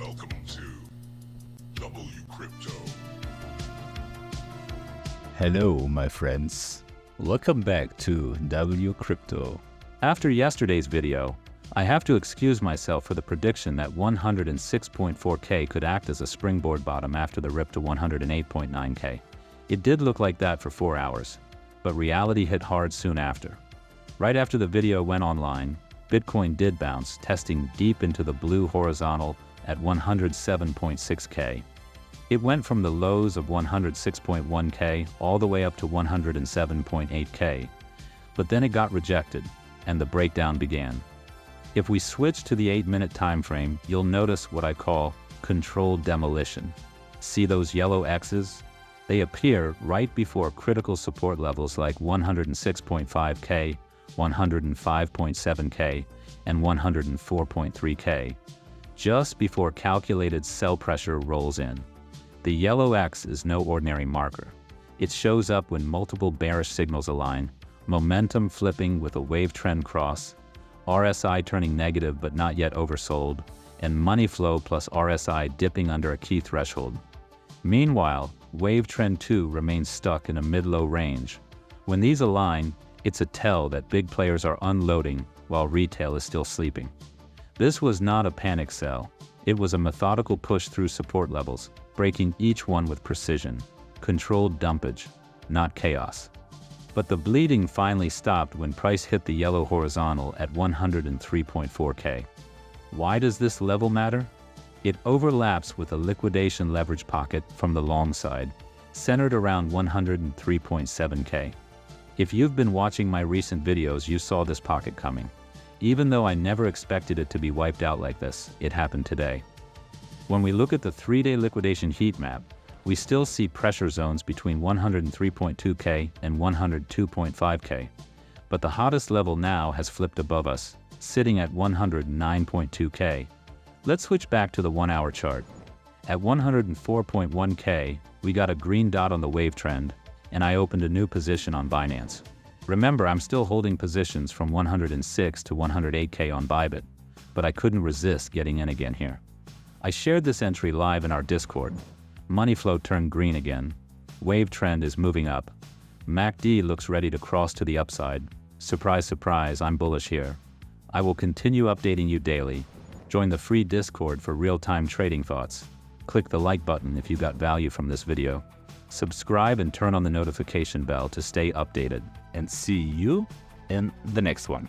Welcome to WCrypto. Hello, my friends. Welcome back to WCrypto. After yesterday's video, I have to excuse myself for the prediction that 106.4K could act as a springboard bottom after the rip to 108.9K. It did look like that for 4 hours, but reality hit hard soon after. Right after the video went online, Bitcoin did bounce, testing deep into the blue horizontal at 107.6K. It went from the lows of 106.1K all the way up to 107.8K, but then it got rejected, and the breakdown began. If we switch to the 8-minute time frame, you'll notice what I call controlled demolition. See those yellow X's? They appear right before critical support levels like 106.5K, 105.7K, and 104.3K, just before calculated sell pressure rolls in. The yellow X is no ordinary marker. It shows up when multiple bearish signals align, momentum flipping with a wave trend cross, RSI turning negative but not yet oversold, and money flow plus RSI dipping under a key threshold. Meanwhile, wave trend 2 remains stuck in a mid-low range. When these align, it's a tell that big players are unloading while retail is still sleeping. This was not a panic sell. It was a methodical push through support levels, breaking each one with precision. Controlled dumpage, not chaos. But the bleeding finally stopped when price hit the yellow horizontal at 103.4K. Why does this level matter? It overlaps with a liquidation leverage pocket from the long side, centered around 103.7K. If you've been watching my recent videos, you saw this pocket coming. Even though I never expected it to be wiped out like this, it happened today. When we look at the 3-day liquidation heat map, we still see pressure zones between 103.2K and 102.5K. But the hottest level now has flipped above us, sitting at 109.2K. Let's switch back to the 1-hour chart. At 104.1K, we got a green dot on the wave trend, and I opened a new position on Binance. Remember, I'm still holding positions from 106 to 108K on Bybit, but I couldn't resist getting in again here. I shared this entry live in our Discord. Money flow turned green again. Wave trend is moving up. MACD looks ready to cross to the upside. Surprise, surprise, I'm bullish here. I will continue updating you daily. Join the free Discord for real-time trading thoughts. Click the like button if you got value from this video. Subscribe and turn on the notification bell to stay updated. And see you in the next one.